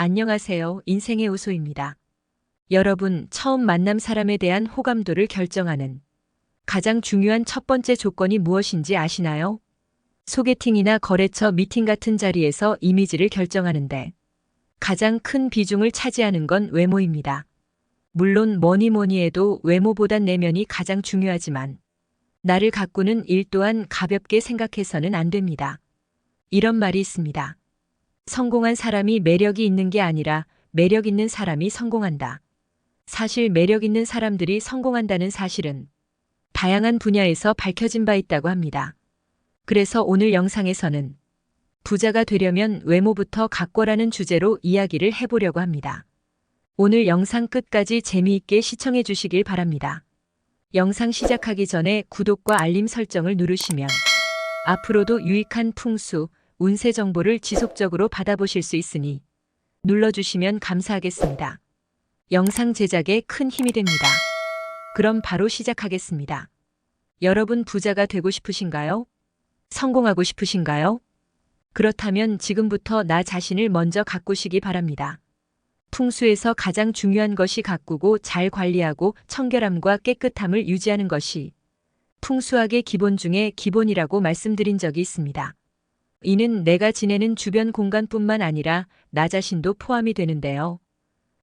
안녕하세요. 인생의 오소입니다. 여러분, 처음 만남 사람에 대한 호감도를 결정하는 가장 중요한 첫 번째 조건이 무엇인지 아시나요? 소개팅이나 거래처 미팅 같은 자리에서 이미지를 결정하는데 가장 큰 비중을 차지하는 건 외모입니다. 물론 뭐니 해도 외모보단 내면이 가장 중요하지만 나를 가꾸는 일 또한 가볍게 생각해서는 안 됩니다. 이런 말이 있습니다. 성공한 사람이 매력이 있는 게 아니라 매력 있는 사람이 성공한다. 사실 매력 있는 사람들이 성공한다는 사실은 다양한 분야에서 밝혀진 바 있다고 합니다. 그래서 오늘 영상에서는 부자가 되려면 외모부터 가꿔라는 주제로 이야기를 해보려고 합니다. 오늘 영상 끝까지 재미있게 시청해 주시길 바랍니다. 영상 시작하기 전에 구독과 알림 설정을 누르시면 앞으로도 유익한 풍수, 운세 정보를 지속적으로 받아보실 수 있으니 눌러주시면 감사하겠습니다. 영상 제작에 큰 힘이 됩니다. 그럼 바로 시작하겠습니다. 여러분 부자가 되고 싶으신가요? 성공하고 싶으신가요? 그렇다면 지금부터 나 자신을 먼저 가꾸시기 바랍니다. 풍수에서 가장 중요한 것이 가꾸고 잘 관리하고 청결함과 깨끗함을 유지하는 것이 풍수학의 기본 중에 기본이라고 말씀드린 적이 있습니다. 이는 내가 지내는 주변 공간뿐만 아니라 나 자신도 포함이 되는데요.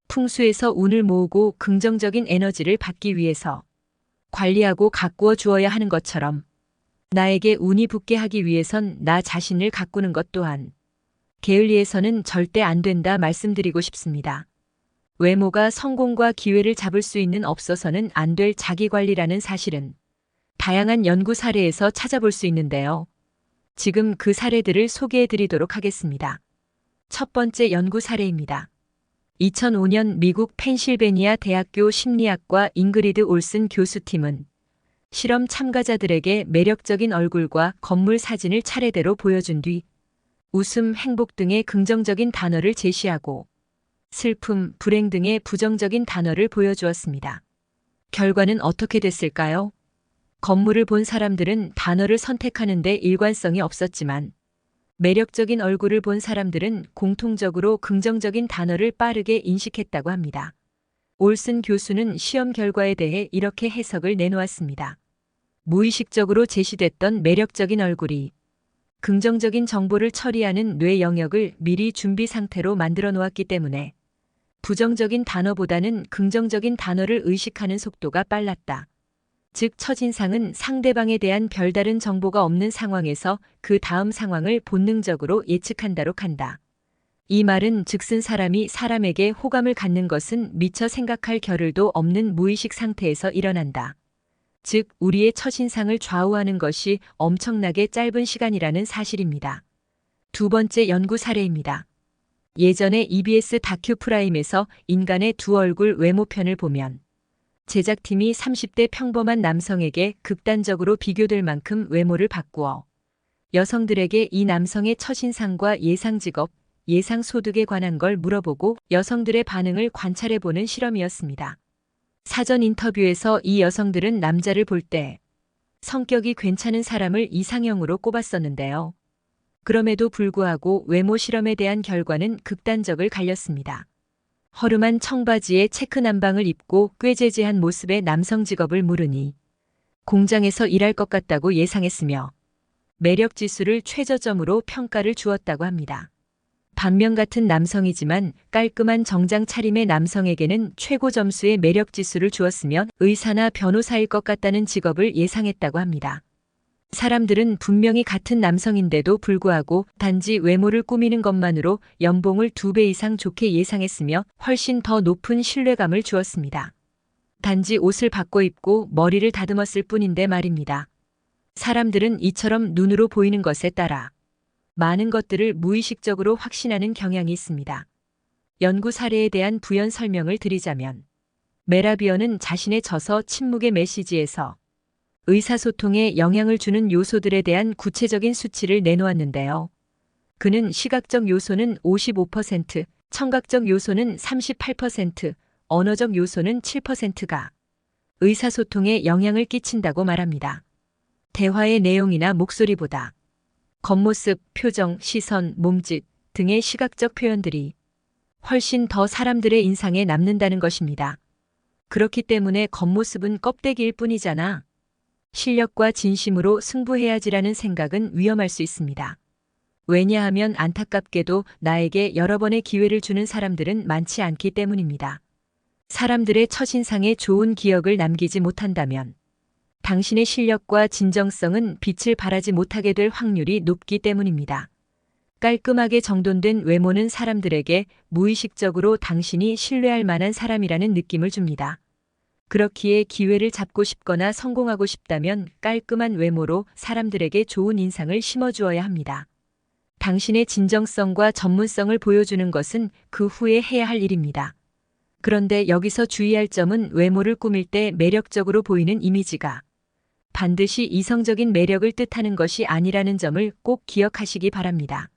풍수에서 운을 모으고 긍정적인 에너지를 받기 위해서 관리하고 가꾸어 주어야 하는 것처럼 나에게 운이 붙게 하기 위해선 나 자신을 가꾸는 것 또한 게을리해서는 절대 안 된다 말씀드리고 싶습니다. 외모가 성공과 기회를 잡을 수 있는 없어서는 안 될 자기관리라는 사실은 다양한 연구 사례에서 찾아볼 수 있는데요. 지금 그 사례들을 소개해 드리도록 하겠습니다. 첫 번째 연구 사례입니다. 2005년 미국 펜실베니아 대학교 심리학과 잉그리드 올슨 교수팀은 실험 참가자들에게 매력적인 얼굴과 건물 사진을 차례대로 보여준 뒤 웃음, 행복 등의 긍정적인 단어를 제시하고 슬픔, 불행 등의 부정적인 단어를 보여주었습니다. 결과는 어떻게 됐을까요? 건물을 본 사람들은 단어를 선택하는데 일관성이 없었지만 매력적인 얼굴을 본 사람들은 공통적으로 긍정적인 단어를 빠르게 인식했다고 합니다. 올슨 교수는 시험 결과에 대해 이렇게 해석을 내놓았습니다. 무의식적으로 제시됐던 매력적인 얼굴이 긍정적인 정보를 처리하는 뇌 영역을 미리 준비 상태로 만들어 놓았기 때문에 부정적인 단어보다는 긍정적인 단어를 의식하는 속도가 빨랐다. 즉 첫인상은 상대방에 대한 별다른 정보가 없는 상황에서 그 다음 상황을 본능적으로 예측한다로 간다. 이 말은 즉슨 사람이 사람에게 호감을 갖는 것은 미처 생각할 겨를도 없는 무의식 상태에서 일어난다. 즉 우리의 첫인상을 좌우하는 것이 엄청나게 짧은 시간이라는 사실입니다. 두 번째 연구 사례입니다. 예전에 EBS 다큐 프라임에서 인간의 두 얼굴 외모편을 보면 제작팀이 30대 평범한 남성에게 극단적으로 비교될 만큼 외모를 바꾸어 여성들에게 이 남성의 첫인상과 예상 직업, 예상 소득에 관한 걸 물어보고 여성들의 반응을 관찰해보는 실험이었습니다. 사전 인터뷰에서 이 여성들은 남자를 볼 때 성격이 괜찮은 사람을 이상형으로 꼽았었는데요. 그럼에도 불구하고 외모 실험에 대한 결과는 극단적을 갈렸습니다. 허름한 청바지에 체크 남방을 입고 꾀재재한 모습의 남성 직업을 물으니 공장에서 일할 것 같다고 예상했으며 매력 지수를 최저점으로 평가를 주었다고 합니다. 반면 같은 남성이지만 깔끔한 정장 차림의 남성에게는 최고 점수의 매력 지수를 주었으며 의사나 변호사일 것 같다는 직업을 예상했다고 합니다. 사람들은 분명히 같은 남성인데도 불구하고 단지 외모를 꾸미는 것만으로 연봉을 2배 이상 좋게 예상했으며 훨씬 더 높은 신뢰감을 주었습니다. 단지 옷을 바꿔 입고 머리를 다듬었을 뿐인데 말입니다. 사람들은 이처럼 눈으로 보이는 것에 따라 많은 것들을 무의식적으로 확신하는 경향이 있습니다. 연구 사례에 대한 부연 설명을 드리자면 메라비어는 자신의 저서 침묵의 메시지에서 의사소통에 영향을 주는 요소들에 대한 구체적인 수치를 내놓았는데요. 그는 시각적 요소는 55%, 청각적 요소는 38%, 언어적 요소는 7%가 의사소통에 영향을 끼친다고 말합니다. 대화의 내용이나 목소리보다 겉모습, 표정, 시선, 몸짓 등의 시각적 표현들이 훨씬 더 사람들의 인상에 남는다는 것입니다. 그렇기 때문에 겉모습은 껍데기일 뿐이잖아. 실력과 진심으로 승부해야지라는 생각은 위험할 수 있습니다. 왜냐하면 안타깝게도 나에게 여러 번의 기회를 주는 사람들은 많지 않기 때문입니다. 사람들의 첫인상에 좋은 기억을 남기지 못한다면 당신의 실력과 진정성은 빛을 발하지 못하게 될 확률이 높기 때문입니다. 깔끔하게 정돈된 외모는 사람들에게 무의식적으로 당신이 신뢰할 만한 사람이라는 느낌을 줍니다. 그렇기에 기회를 잡고 싶거나 성공하고 싶다면 깔끔한 외모로 사람들에게 좋은 인상을 심어주어야 합니다. 당신의 진정성과 전문성을 보여주는 것은 그 후에 해야 할 일입니다. 그런데 여기서 주의할 점은 외모를 꾸밀 때 매력적으로 보이는 이미지가 반드시 이성적인 매력을 뜻하는 것이 아니라는 점을 꼭 기억하시기 바랍니다.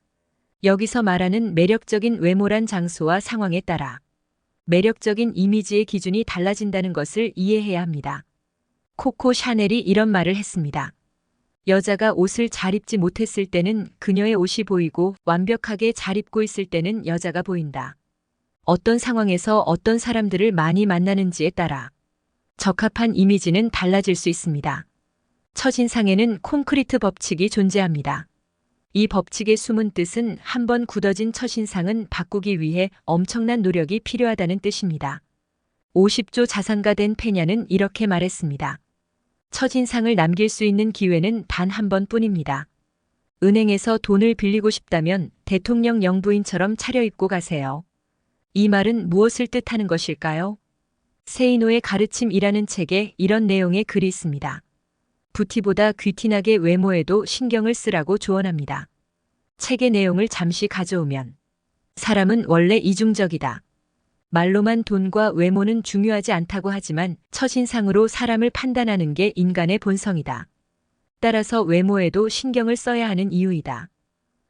여기서 말하는 매력적인 외모란 장소와 상황에 따라 매력적인 이미지의 기준이 달라진다는 것을 이해해야 합니다. 코코 샤넬이 이런 말을 했습니다. 여자가 옷을 잘 입지 못했을 때는 그녀의 옷이 보이고 완벽하게 잘 입고 있을 때는 여자가 보인다. 어떤 상황에서 어떤 사람들을 많이 만나는지에 따라 적합한 이미지는 달라질 수 있습니다. 첫인상에는 콘크리트 법칙이 존재합니다. 이 법칙의 숨은 뜻은 한번 굳어진 첫인상은 바꾸기 위해 엄청난 노력이 필요하다는 뜻입니다. 50조 자산가 된 페냐는 이렇게 말했습니다. 첫인상을 남길 수 있는 기회는 단 한 번뿐입니다. 은행에서 돈을 빌리고 싶다면 대통령 영부인처럼 차려입고 가세요. 이 말은 무엇을 뜻하는 것일까요? 세이노의 가르침이라는 책에 이런 내용의 글이 있습니다. 부티보다 귀티나게 외모에도 신경을 쓰라고 조언합니다. 책의 내용을 잠시 가져오면 사람은 원래 이중적이다. 말로만 돈과 외모는 중요하지 않다고 하지만 첫인상으로 사람을 판단하는 게 인간의 본성이다. 따라서 외모에도 신경을 써야 하는 이유이다.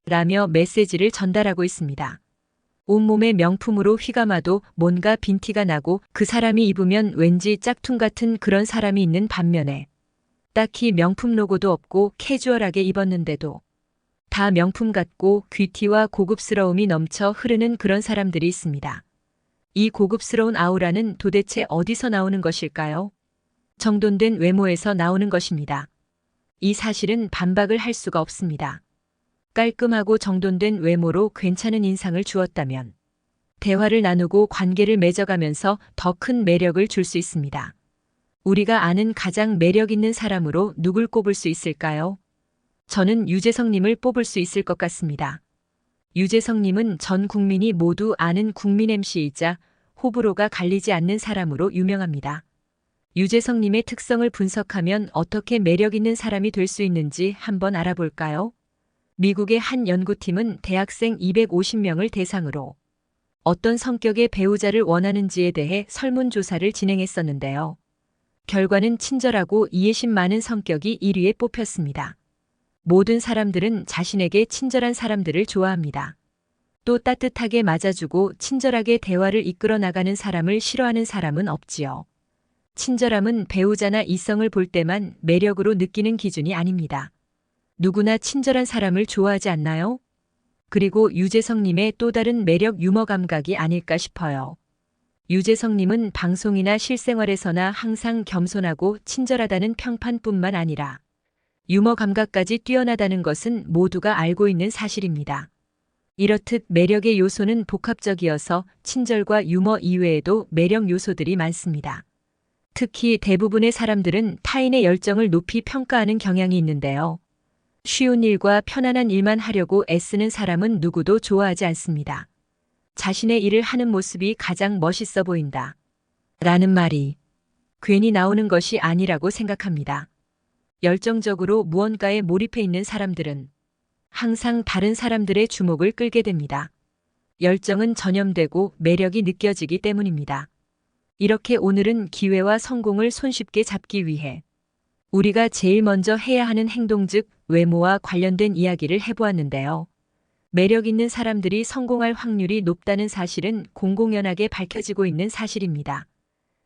라며 메시지를 전달하고 있습니다. 온몸에 명품으로 휘감아도 뭔가 빈티가 나고 그 사람이 입으면 왠지 짝퉁 같은 그런 사람이 있는 반면에 딱히 명품 로고도 없고 캐주얼하게 입었는데도 다 명품 같고 귀티와 고급스러움이 넘쳐 흐르는 그런 사람들이 있습니다. 이 고급스러운 아우라는 도대체 어디서 나오는 것일까요? 정돈된 외모에서 나오는 것입니다. 이 사실은 반박을 할 수가 없습니다. 깔끔하고 정돈된 외모로 괜찮은 인상을 주었다면 대화를 나누고 관계를 맺어가면서 더 큰 매력을 줄 수 있습니다. 우리가 아는 가장 매력 있는 사람으로 누굴 꼽을 수 있을까요? 저는 유재석님을 뽑을 수 있을 것 같습니다. 유재석님은 전 국민이 모두 아는 국민 MC이자 호불호가 갈리지 않는 사람으로 유명합니다. 유재석님의 특성을 분석하면 어떻게 매력 있는 사람이 될 수 있는지 한번 알아볼까요? 미국의 한 연구팀은 대학생 250명을 대상으로 어떤 성격의 배우자를 원하는지에 대해 설문조사를 진행했었는데요. 결과는 친절하고 이해심 많은 성격이 1위에 뽑혔습니다. 모든 사람들은 자신에게 친절한 사람들을 좋아합니다. 또 따뜻하게 맞아주고 친절하게 대화를 이끌어 나가는 사람을 싫어하는 사람은 없지요. 친절함은 배우자나 이성을 볼 때만 매력으로 느끼는 기준이 아닙니다. 누구나 친절한 사람을 좋아하지 않나요? 그리고 유재석님의 또 다른 매력 유머 감각이 아닐까 싶어요. 유재석님은 방송이나 실생활에서나 항상 겸손하고 친절하다는 평판뿐만 아니라 유머 감각까지 뛰어나다는 것은 모두가 알고 있는 사실입니다. 이렇듯 매력의 요소는 복합적이어서 친절과 유머 이외에도 매력 요소들이 많습니다. 특히 대부분의 사람들은 타인의 열정을 높이 평가하는 경향이 있는데요. 쉬운 일과 편안한 일만 하려고 애쓰는 사람은 누구도 좋아하지 않습니다. 자신의 일을 하는 모습이 가장 멋있어 보인다. 라는 말이 괜히 나오는 것이 아니라고 생각합니다. 열정적으로 무언가에 몰입해 있는 사람들은 항상 다른 사람들의 주목을 끌게 됩니다. 열정은 전염되고 매력이 느껴지기 때문입니다. 이렇게 오늘은 기회와 성공을 손쉽게 잡기 위해 우리가 제일 먼저 해야 하는 행동 즉 외모와 관련된 이야기를 해보았는데요. 매력 있는 사람들이 성공할 확률이 높다는 사실은 공공연하게 밝혀지고 있는 사실입니다.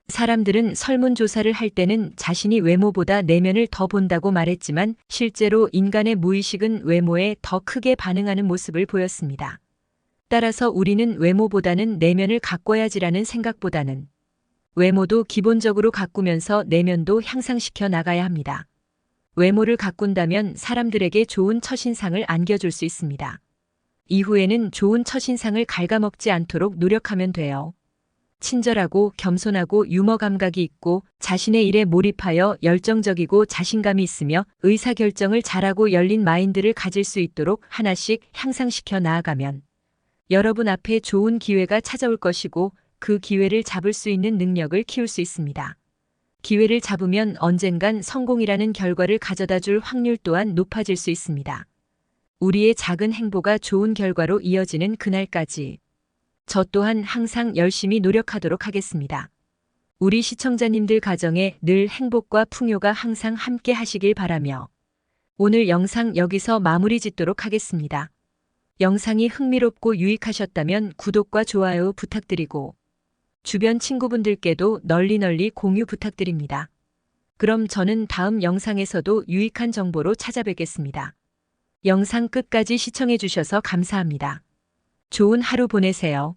사람들은 설문조사를 할 때는 자신이 외모보다 내면을 더 본다고 말했지만 실제로 인간의 무의식은 외모에 더 크게 반응하는 모습을 보였습니다. 따라서 우리는 외모보다는 내면을 가꿔야지라는 생각보다는 외모도 기본적으로 가꾸면서 내면도 향상시켜 나가야 합니다. 외모를 가꾼다면 사람들에게 좋은 첫인상을 안겨줄 수 있습니다. 이후에는 좋은 첫인상을 갉아먹지 않도록 노력하면 돼요. 친절하고 겸손하고 유머 감각이 있고 자신의 일에 몰입하여 열정적이고 자신감이 있으며 의사결정을 잘하고 열린 마인드를 가질 수 있도록 하나씩 향상시켜 나아가면 여러분 앞에 좋은 기회가 찾아올 것이고 그 기회를 잡을 수 있는 능력을 키울 수 있습니다. 기회를 잡으면 언젠간 성공이라는 결과를 가져다 줄 확률 또한 높아질 수 있습니다. 우리의 작은 행보가 좋은 결과로 이어지는 그날까지 저 또한 항상 열심히 노력하도록 하겠습니다. 우리 시청자님들 가정에 늘 행복과 풍요가 항상 함께 하시길 바라며 오늘 영상 여기서 마무리 짓도록 하겠습니다. 영상이 흥미롭고 유익하셨다면 구독과 좋아요 부탁드리고 주변 친구분들께도 널리 공유 부탁드립니다. 그럼 저는 다음 영상에서도 유익한 정보로 찾아뵙겠습니다. 영상 끝까지 시청해 주셔서 감사합니다. 좋은 하루 보내세요.